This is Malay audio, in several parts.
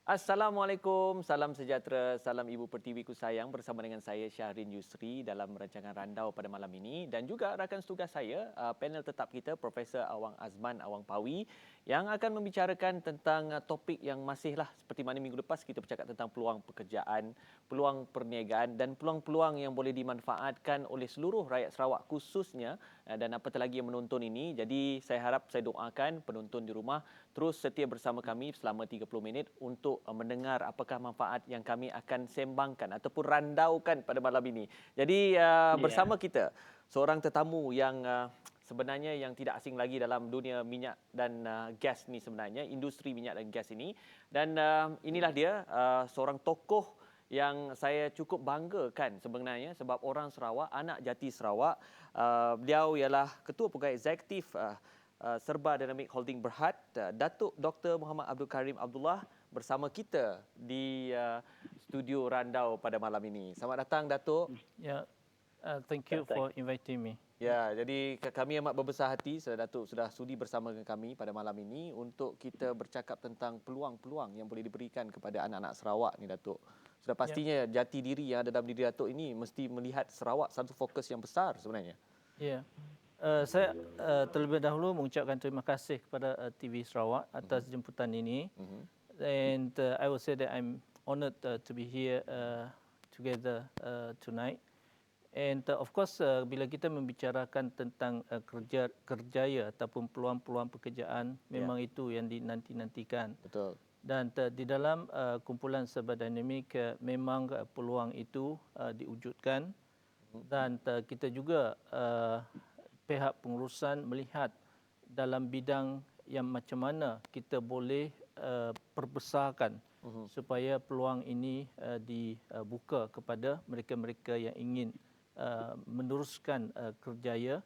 Assalamualaikum, salam sejahtera, salam Ibu Pertiwiku sayang bersama dengan saya Syahrin Yusri dalam rancangan Randau pada malam ini dan juga rakan setugas saya, panel tetap kita Profesor Awang Azman Awang Pawi yang akan membicarakan tentang topik yang masihlah seperti mana minggu lepas kita bercakap tentang peluang pekerjaan, peluang perniagaan dan peluang-peluang yang boleh dimanfaatkan oleh seluruh rakyat Sarawak khususnya dan apatah lagi yang menonton ini. Jadi saya harap, saya doakan penonton di rumah terus setia bersama kami selama 30 minit untuk mendengar apakah manfaat yang kami akan sembangkan ataupun randaukan pada malam ini. Jadi Iya, bersama kita seorang tetamu yang sebenarnya yang tidak asing lagi dalam dunia minyak dan gas ni sebenarnya, industri minyak dan gas ini. Dan inilah dia seorang tokoh yang saya cukup banggakan sebenarnya sebab orang Sarawak, anak jati Sarawak. Beliau ialah Ketua Pegawai Eksekutif Serba Dynamic Holding Berhad, Datuk Dr. Muhammad Abdul Karim Abdullah bersama kita di studio Randau pada malam ini. Selamat datang Datuk. Yeah, thank you thank for inviting me. Ya, jadi kami amat berbesar hati Datuk sudah sudi bersama dengan kami pada malam ini untuk kita bercakap tentang peluang-peluang yang boleh diberikan kepada anak-anak Sarawak ni Datuk. Sudah pastinya jati diri yang ada dalam diri Datuk ini mesti melihat Sarawak satu fokus yang besar sebenarnya. Ya, saya terlebih dahulu mengucapkan terima kasih kepada TV Sarawak atas jemputan ini. And I will say that I'm honored to be here together tonight. And of course, bila kita membicarakan tentang kerjaya ataupun peluang-peluang pekerjaan, memang itu yang dinanti-nantikan. Betul. Dan di dalam kumpulan Serba Dynamic memang peluang itu diwujudkan. Dan kita juga pihak pengurusan melihat dalam bidang yang macam mana kita boleh perbesarkan supaya peluang ini dibuka kepada mereka-mereka yang ingin meneruskan kerjaya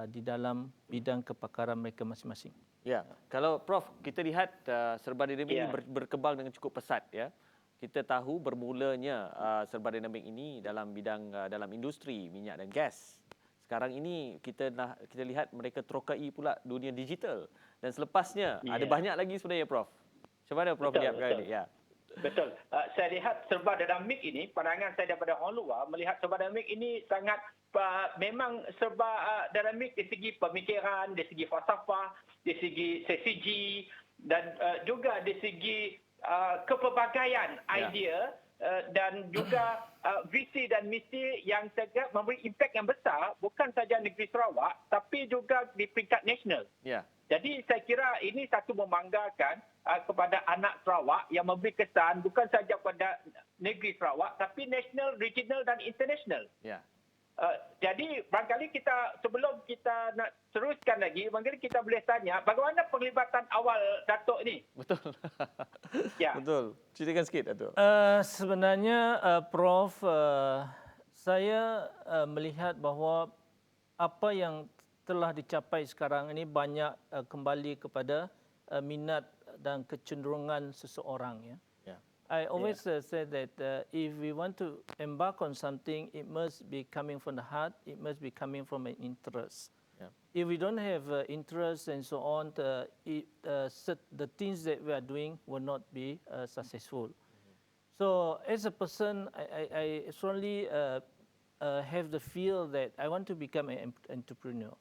di dalam bidang kepakaran mereka masing-masing. Ya, kalau Prof, kita lihat Serba Dynamic ini berkembang dengan cukup pesat ya. Kita tahu bermulanya Serba Dynamic ini dalam bidang dalam industri minyak dan gas. Sekarang ini kita lihat mereka terokai pula dunia digital dan selepasnya ada banyak lagi sebenarnya Prof. Macam mana Prof lihat perkara ini? Ya. betul. Saya lihat Serba Dynamic ini, pandangan saya daripada orang luar, melihat Serba Dynamic ini sangat memang serba dinamik di segi pemikiran, di segi falsafah, di segi strategi dan juga di segi kepelbagaian idea dan juga visi dan misi yang saya memberi impak yang besar bukan saja negeri Sarawak tapi juga di peringkat nasional. Ya. Jadi saya kira ini satu membanggakan kepada anak Sarawak yang memberi kesan bukan saja kepada negeri Sarawak tapi nasional, regional dan international. Ya. Jadi barangkali kita sebelum kita nak teruskan lagi, barangkali kita boleh tanya bagaimana penglibatan awal Datuk ni? Betul. Ya. Betul. Ceritakan sikit Datuk. Sebenarnya Prof, saya melihat bahawa apa yang telah dicapai sekarang ini banyak kembali kepada minat dan kecenderungan seseorang ya. I always say that if we want to embark on something, it must be coming from the heart. It must be coming from an interest. Yeah. If we don't have interest and so on, the things that we are doing will not be successful. So as a person, I strongly have the feel that I want to become an entrepreneur.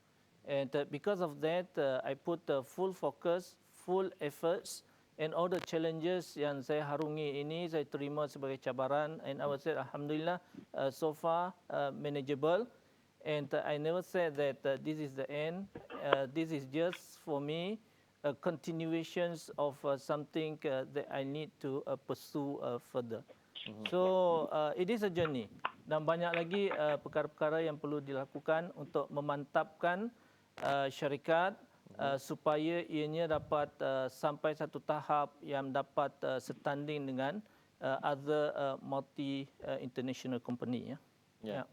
And because of that, I put full focus, full efforts, and all the challenges yang saya harungi ini saya terima sebagai cabaran, and I would say alhamdulillah so far manageable, and I never said that this is the end. This is just for me a continuations of something that I need to pursue further. So it is a journey dan banyak lagi perkara-perkara yang perlu dilakukan untuk memantapkan syarikat supaya ianya dapat sampai satu tahap yang dapat setanding dengan other multi international company ya. Ya.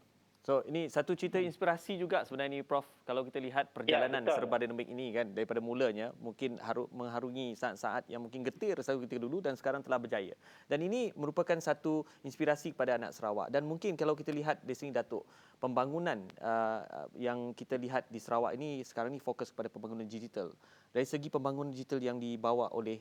So ini satu cerita inspirasi juga sebenarnya ni Prof, kalau kita lihat perjalanan Serba Dynamic ini kan daripada mulanya mungkin mengharungi saat-saat yang mungkin getir ketika dulu dan sekarang telah berjaya. Dan ini merupakan satu inspirasi kepada anak Sarawak dan mungkin kalau kita lihat di sini Datuk, pembangunan yang kita lihat di Sarawak ini sekarang ni fokus kepada pembangunan digital. Dari segi pembangunan digital yang dibawa oleh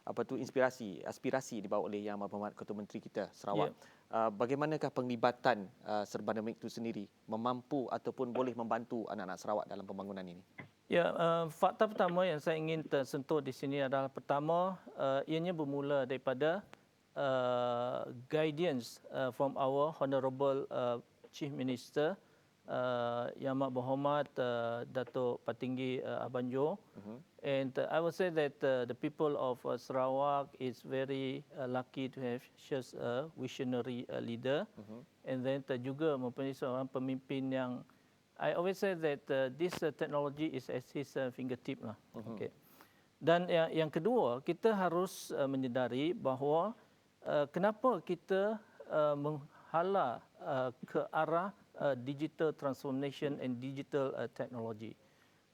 aspirasi dibawa oleh Yang Berhormat Ketua Menteri kita Sarawak. Bagaimanakah penglibatan Serbanamik itu sendiri memampu ataupun boleh membantu anak-anak Sarawak dalam pembangunan ini? Ya, fakta pertama yang saya ingin tersentuh di sini adalah pertama, ianya bermula daripada guidance from our Honourable Chief Minister, Yang Berhormat Datuk Patinggi Abanjo. And I would say that the people of Sarawak is very lucky to have such a visionary leader. And then juga mempunyai seorang pemimpin yang I always say that this technology is at his fingertip lah. Okay. Dan yang kedua, kita harus menyedari bahawa kenapa kita menghala ke arah digital transformation and digital technology.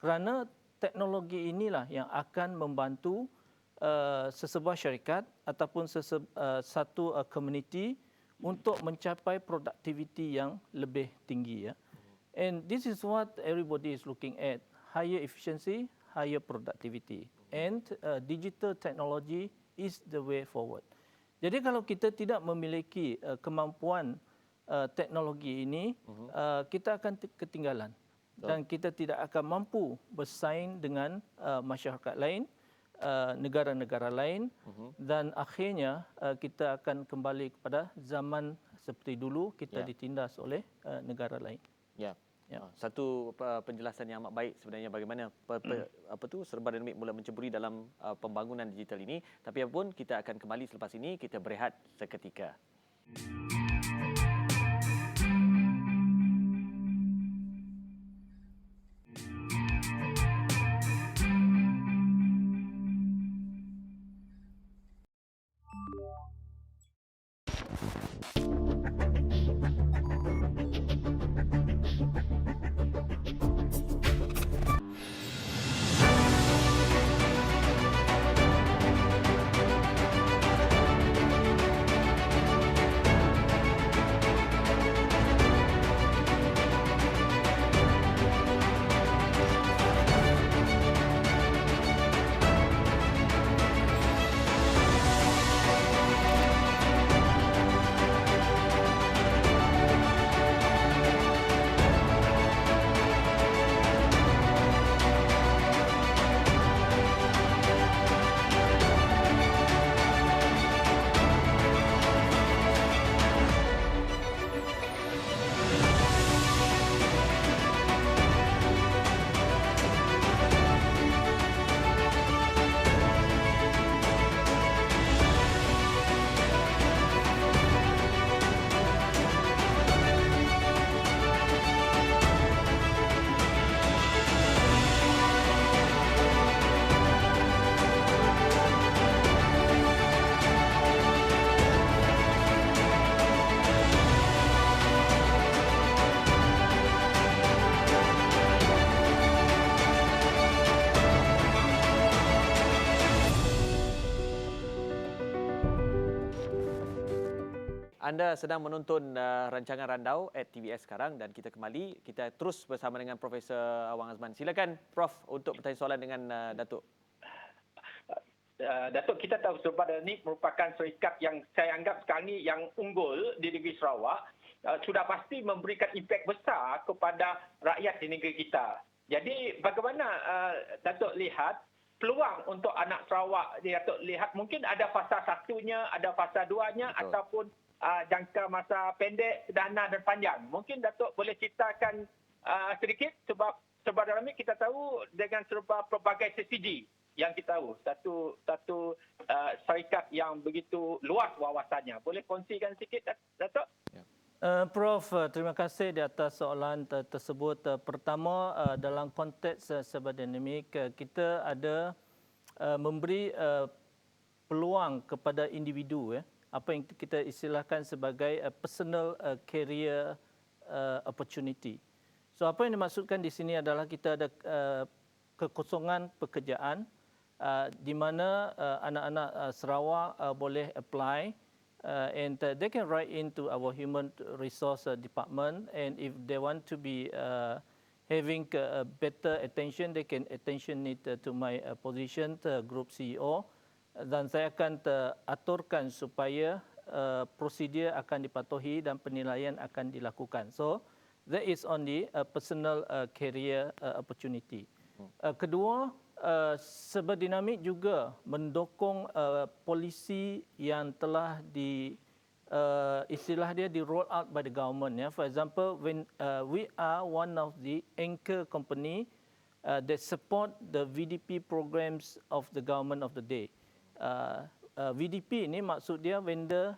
Kerana teknologi inilah yang akan membantu sesebuah syarikat ataupun satu community untuk mencapai produktiviti yang lebih tinggi, ya. And this is what everybody is looking at, higher efficiency, higher productivity. And digital technology is the way forward. Jadi kalau kita tidak memiliki kemampuan teknologi ini, kita akan ketinggalan. Dan kita tidak akan mampu bersaing dengan masyarakat lain, negara-negara lain, dan akhirnya kita akan kembali kepada zaman seperti dulu kita ditindas oleh negara lain. Ya. Satu penjelasan yang amat baik sebenarnya bagaimana Serbanamik mula menceburi dalam pembangunan digital ini. Tapi apapun, kita akan kembali selepas ini, kita berehat seketika. Anda sedang menonton rancangan Randau at TVS sekarang dan kita kembali. Kita terus bersama dengan Profesor Awang Azman. Silakan Prof untuk bertanya soalan dengan Datuk. Datuk, kita tahu Serbanamik merupakan syarikat yang saya anggap sekarang ini yang unggul di negeri Sarawak. Sudah pasti memberikan impak besar kepada rakyat di negeri kita. Jadi bagaimana Datuk lihat peluang untuk anak Sarawak? Datuk lihat mungkin ada fasa satunya, ada fasa duanya, ataupun jangka masa pendek, sederhana dan panjang. Mungkin Datuk boleh ceritakan sedikit sebab Serbanamik kita tahu dengan serba pelbagai strategi yang kita tahu. Satu syarikat yang begitu luas wawasannya. Boleh kongsikan sedikit Datuk? Prof, terima kasih di atas soalan tersebut. Pertama, dalam konteks Serbanamik, kita ada memberi peluang kepada individu, apa yang kita istilahkan sebagai personal career opportunity. So apa yang dimaksudkan di sini adalah kita ada kekosongan pekerjaan di mana anak-anak Sarawak boleh apply and they can write into our human resource department, and if they want to be having better attention, they can attention it to my position, group CEO. dan saya akan aturkan supaya prosedur akan dipatuhi dan penilaian akan dilakukan. So that is on the personal career opportunity. Kedua, Serba Dinamik juga mendukung polisi yang telah istilah dia di roll out by the government. Ya. For example, when we are one of the anchor company that support the VDP programs of the government of the day. VDP ini maksud dia Vendor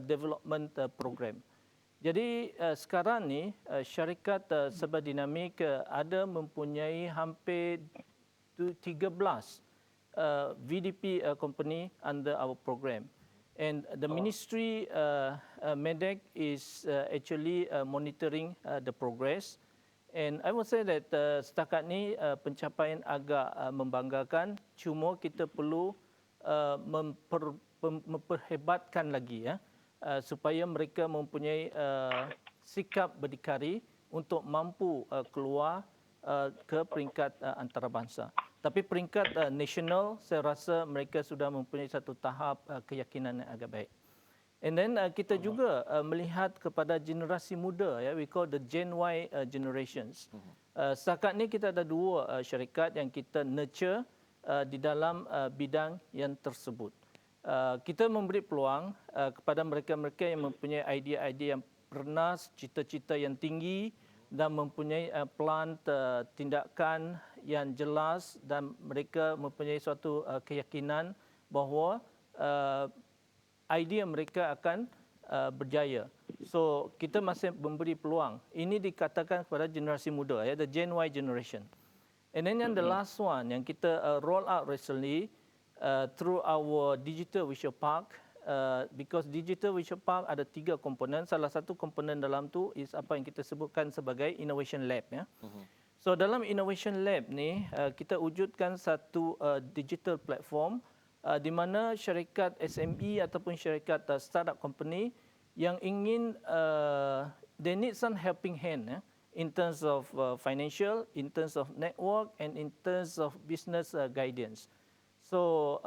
Development Program. Jadi sekarang ni syarikat Serba Dinamik ada mempunyai hampir 13 VDP company under our program. And the ministry MEDEC is actually monitoring the progress. And I would say that setakat ni pencapaian agak membanggakan. Cuma kita perlu memperhebatkan lagi ya, supaya mereka mempunyai sikap berdikari untuk mampu keluar ke peringkat antarabangsa. Tapi peringkat nasional, saya rasa mereka sudah mempunyai satu tahap keyakinan yang agak baik. And then kita juga melihat kepada generasi muda, ya, we call the Gen Y generations. Setakat ni kita ada dua syarikat yang kita nurture di dalam bidang yang tersebut. Kita memberi peluang kepada mereka-mereka yang mempunyai idea-idea yang bernas, cita-cita yang tinggi dan mempunyai plan tindakan yang jelas, dan mereka mempunyai suatu keyakinan bahawa idea mereka akan berjaya. So kita masih memberi peluang. Ini dikatakan kepada generasi muda, ya, the Gen Y generation. And then yang the last one yang kita roll out recently through our Digital Visual Park, because Digital Visual Park ada 3 komponen. Salah satu komponen dalam tu is apa yang kita sebutkan sebagai Innovation Lab. Ya. So dalam Innovation Lab ni kita wujudkan satu digital platform di mana syarikat SME ataupun syarikat startup company yang ingin they need some helping hand, ya, in terms of financial, in terms of network, and in terms of business guidance. So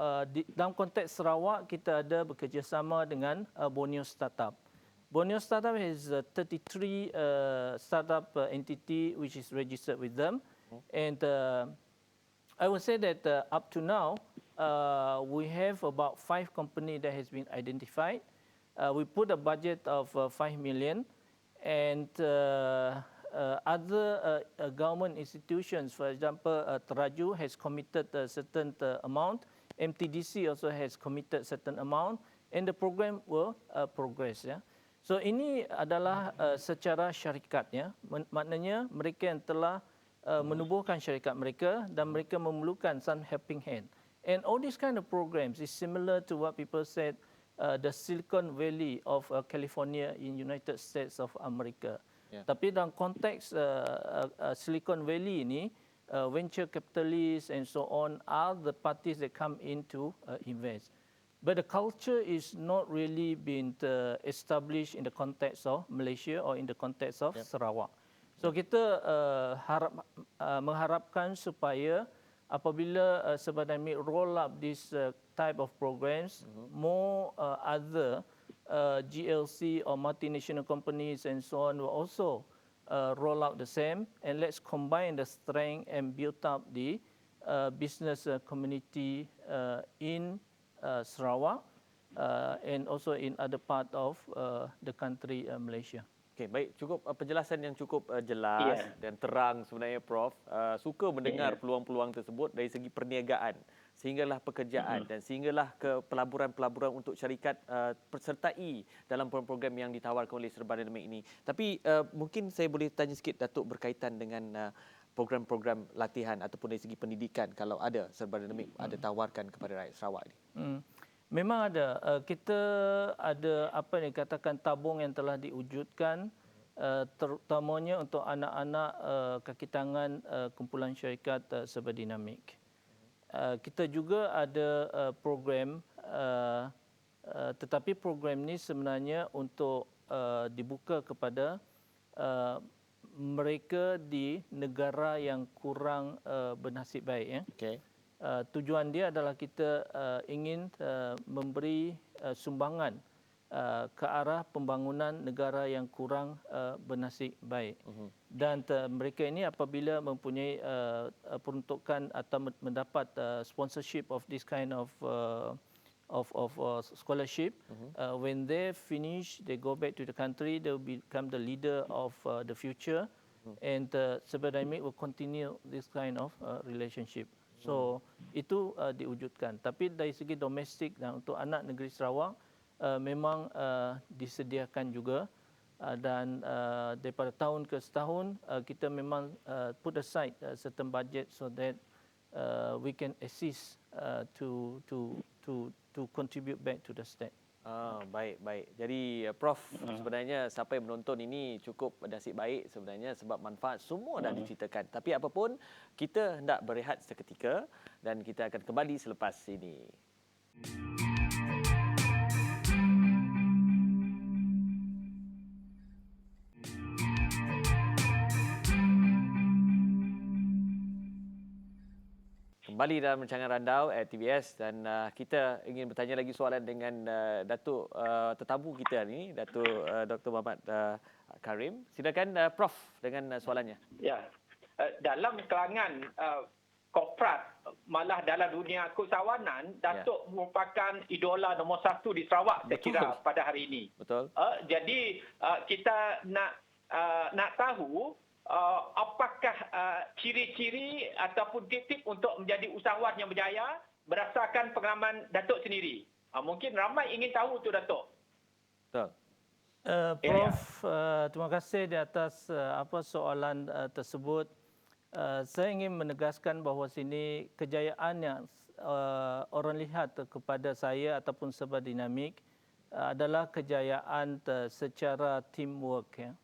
dalam konteks Sarawak, kita ada bekerjasama dengan Borneo Startup. Borneo Startup has 33 startup entity which is registered with them. And I would say that up to now, we have about 5 companies that has been identified. We put a budget of 5 million, and other government institutions, for example, Teraju has committed a certain amount, MTDC also has committed certain amount, and the program will progress. Ya. So ini adalah secara syarikat, ya. Maknanya mereka yang telah menubuhkan syarikat mereka dan mereka memerlukan some helping hand. And all these kind of programs is similar to what people said the Silicon Valley of California in United States of America. Yeah. Tapi dalam konteks Silicon Valley ini, venture capitalists and so on are the parties that come in to invest. But the culture is not really been established in the context of Malaysia or in the context of Sarawak. So kita mengharapkan supaya apabila Serba Dinamik roll up this type of programs, more other GLC or multinational companies and so on will also roll out the same, and let's combine the strength and build up the business community in Sarawak and also in other part of the country Malaysia. Okey, baik, cukup penjelasan yang cukup jelas dan terang sebenarnya, Prof. Suka mendengar peluang-peluang tersebut dari segi perniagaan sehinggalah pekerjaan dan sehinggalah ke pelaburan-pelaburan untuk syarikat sertai dalam program-program yang ditawarkan oleh Serba Dinamik ini. Tapi mungkin saya boleh tanya sikit, Datuk, berkaitan dengan program-program latihan ataupun dari segi pendidikan, kalau ada Serba Dinamik ada tawarkan kepada rakyat Sarawak ini. Memang ada. Kita ada apa yang dikatakan tabung yang telah diwujudkan, terutamanya untuk anak-anak kaki tangan kumpulan syarikat Serba Dinamik. Kita juga ada program, tetapi program ini sebenarnya untuk dibuka kepada mereka di negara yang kurang bernasib baik. Ya. Okay. tujuan dia adalah kita ingin memberi sumbangan ke arah pembangunan negara yang kurang bernasib baik. Dan mereka ini apabila mempunyai peruntukan atau mendapat sponsorship of this kind of scholarship, when they finish, they go back to the country, they will become the leader of the future, and Cyberdynamic will continue this kind of relationship. So itu diwujudkan. Tapi dari segi domestik dan untuk anak negeri Sarawak memang disediakan juga, dan daripada tahun ke tahun kita memang put aside certain budget so that we can assist to contribute back to the state. Baik. Jadi Prof, sebenarnya siapa yang menonton ini cukup nasib baik sebenarnya sebab manfaat semua dah diceritakan. Tapi apapun, kita hendak berehat seketika dan kita akan kembali selepas ini. Kembali dalam rancangan Randau at TBS dan kita ingin bertanya lagi soalan dengan Datuk tetamu kita ni, Datuk Dr. Muhammad Karim. Silakan Prof dengan soalannya. Ya, dalam kalangan korporat, malah dalam dunia keusahawanan, Datuk merupakan idola nombor satu di Sarawak, saya kira pada hari ini. Betul. Jadi kita nak tahu apakah ciri-ciri ataupun tip-tip untuk menjadi usahawan yang berjaya berdasarkan pengalaman Datuk sendiri. Mungkin ramai ingin tahu tu, Datuk. Betul. Prof, terima kasih di atas soalan tersebut. Saya ingin menegaskan bahawa sini kejayaan yang orang lihat kepada saya ataupun Cyberdynamic adalah kejayaan secara teamwork. Ya.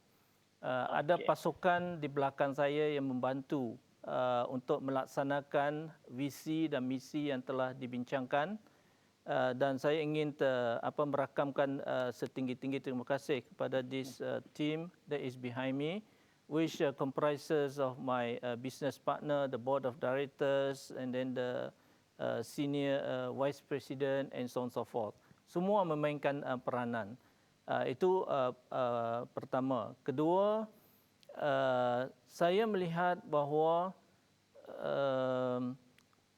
Ada pasukan di belakang saya yang membantu untuk melaksanakan visi dan misi yang telah dibincangkan, dan saya ingin merakamkan setinggi-tinggi terima kasih kepada this team that is behind me, which comprises of my business partner, the board of directors, and then the senior vice president, and so on so forth. Semua memainkan peranan. Itu pertama. Kedua, saya melihat bahawa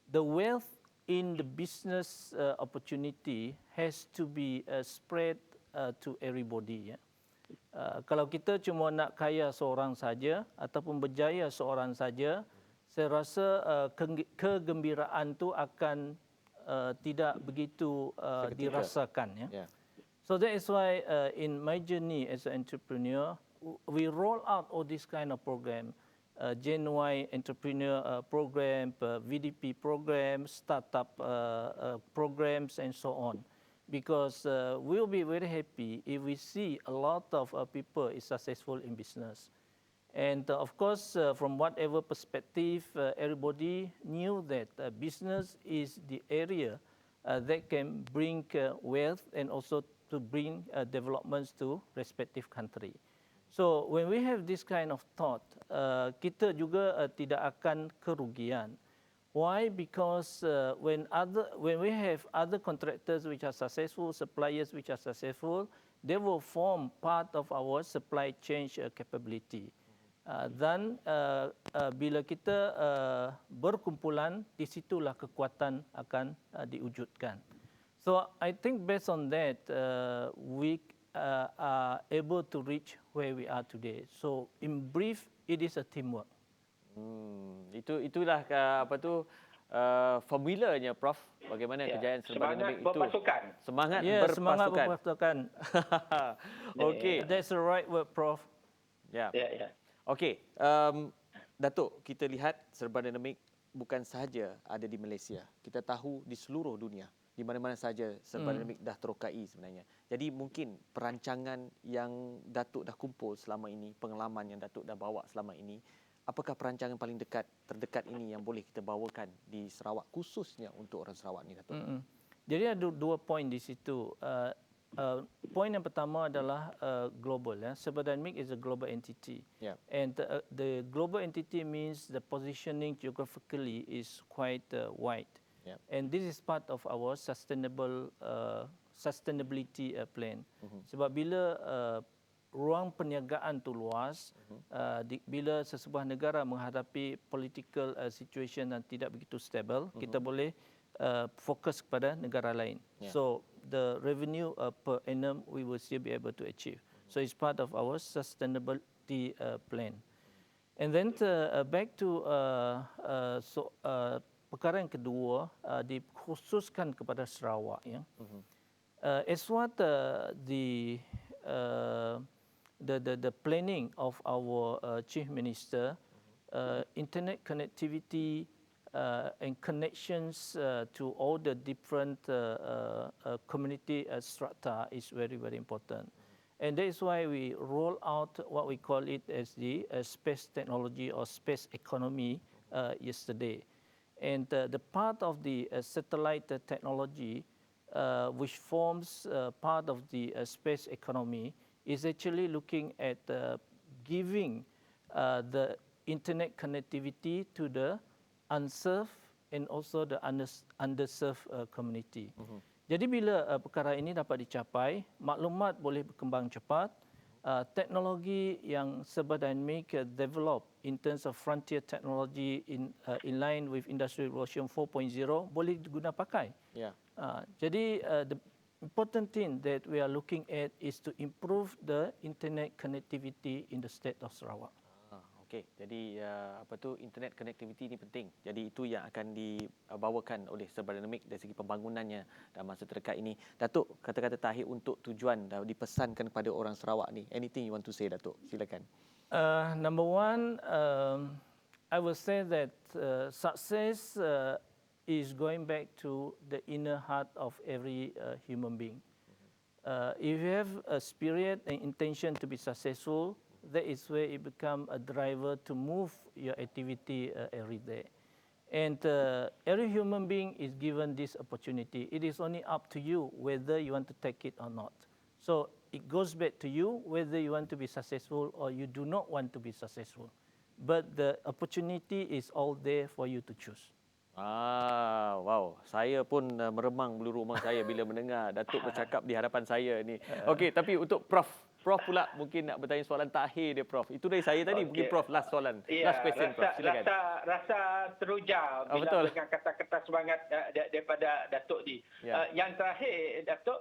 the wealth in the business opportunity has to be spread to everybody. Ya. Kalau kita cuma nak kaya seorang saja ataupun berjaya seorang saja, saya rasa kegembiraan tu akan tidak begitu dirasakan. Ya. So that is why in my journey as an entrepreneur, we roll out all this kind of program, Gen Y entrepreneur program, VDP program, startup programs, and so on. Because we'll be very happy if we see a lot of people is successful in business. And of course, from whatever perspective, everybody knew that business is the area that can bring wealth and also to bring developments to respective country. So when we have this kind of thought, kita juga tidak akan kerugian. Why? Because when we have other contractors which are successful, suppliers which are successful, they will form part of our supply chain capability. Dan bila kita berkumpulan, di situlah kekuatan akan diwujudkan. So I think based on that, we are able to reach where we are today. So in brief, it is a teamwork. Itulah formulanya, Prof. Bagaimana kejayaan Cyberdynamic itu. Semangat berpasukan. Okey. That's the right word, Prof. Ya. Okey. Datuk, kita lihat Cyberdynamic bukan sahaja ada di Malaysia. Kita tahu di seluruh dunia. Di mana-mana saja Cyberdynamic dah terokai sebenarnya. Jadi mungkin perancangan yang Datuk dah kumpul selama ini, pengalaman yang Datuk dah bawa selama ini, apakah perancangan paling terdekat ini yang boleh kita bawakan di Sarawak, khususnya untuk orang Sarawak ni, Datuk? Jadi ada dua poin di situ. Poin yang pertama adalah global. Cyberdynamic is a global entity. Yeah. And the global entity means the positioning geographically is quite wide. Yeah. And this is part of our sustainability plan. Sebab bila ruang perniagaan tu luas, bila sesebuah negara menghadapi political situation yang tidak begitu stable, kita boleh fokus kepada negara lain. Yeah. So the revenue per annum we will still be able to achieve. So it's part of our sustainability plan. And then back to perkara yang kedua, dikhususkan kepada Sarawak. Ya. As what the planning of our Chief Minister, internet connectivity and connections to all the different community strata is very, very important. And that is why we roll out what we call it as the space technology or space economy yesterday. And the part of the satellite technology, which forms part of the space economy, is actually looking at giving the internet connectivity to the unserved and also the underserved community. Jadi bila perkara ini dapat dicapai, maklumat boleh berkembang cepat, teknologi yang cyberdynamic develop in terms of frontier technology in line with Industry Revolution 4.0 boleh diguna pakai. Yeah. Jadi the important thing that we are looking at is to improve the internet connectivity in the state of Sarawak. Okey, jadi internet connectivity ini penting. Jadi itu yang akan dibawakan oleh Cyberdynamic dari segi pembangunannya dalam masa terdekat ini. Datuk, kata-kata terakhir untuk tujuan dipesankan kepada orang Sarawak ni. Anything you want to say, Datuk? Silakan. Number one, I will say that success is going back to the inner heart of every human being. If you have a spirit and intention to be successful, that is where it becomes a driver to move your activity every day. And every human being is given this opportunity. It is only up to you whether you want to take it or not. So it goes back to you whether you want to be successful or you do not want to be successful. But the opportunity is all there for you to choose. Wow. Saya pun meremang bulu rumah saya bila mendengar Datuk bercakap di hadapan saya ni. Okey, tapi untuk Prof pula mungkin nak bertanya soalan terakhir dia, Prof. Itu dari saya tadi, mungkin Prof last soalan. Last question, Prof. Silakan. Rasa teruja bila dengan kata-kata semangat daripada Datuk ni. Yang terakhir, Datuk,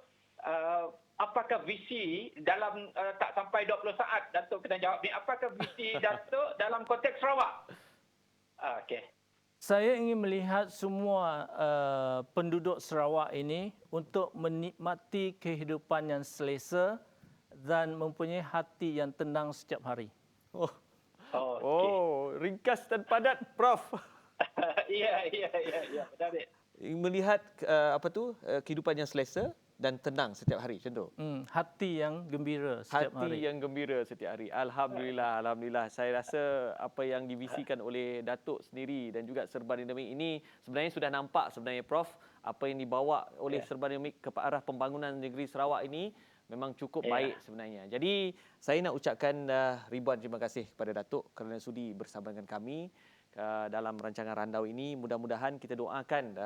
apakah visi dalam tak sampai 20 saat Datuk kena jawab ni, apakah visi Datuk dalam konteks Sarawak? Okey. Saya ingin melihat semua penduduk Sarawak ini untuk menikmati kehidupan yang selesa dan mempunyai hati yang tenang setiap hari. Ringkas dan padat, Prof. Ya, benar. Melihat kehidupan yang selesa dan tenang setiap hari, macam tu. Hati yang gembira setiap hari. Hati yang gembira setiap hari. Alhamdulillah. Saya rasa apa yang divisikan oleh Datuk sendiri dan juga Cyberdynamic ini sebenarnya sudah nampak sebenarnya, Prof. Apa yang dibawa oleh Cyberdynamic ke arah pembangunan negeri Sarawak ini memang cukup baik sebenarnya. Jadi saya nak ucapkan ribuan terima kasih kepada Datuk kerana sudi bersama dengan kami dalam rancangan Randau ini. Mudah-mudahan kita doakan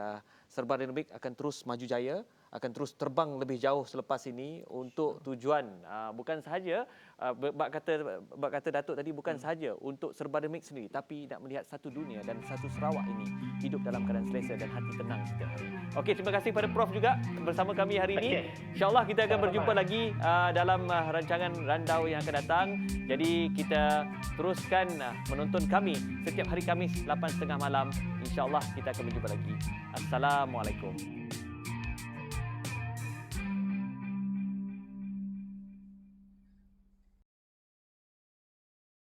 Cyberdynamic akan terus maju jaya, akan terus terbang lebih jauh selepas ini untuk tujuan bukan sahaja bab kata Datuk tadi, bukan sahaja untuk Cyberdynamic sendiri, tapi nak melihat satu dunia dan satu Sarawak ini hidup dalam keadaan selesa dan hati tenang setiap hari. Okey, terima kasih kepada Prof juga bersama kami hari ini. InsyaAllah kita akan berjumpa lagi dalam rancangan Randau yang akan datang. Jadi kita teruskan menonton kami setiap hari Khamis 8.30 malam. InsyaAllah kita akan berjumpa lagi. Assalamualaikum.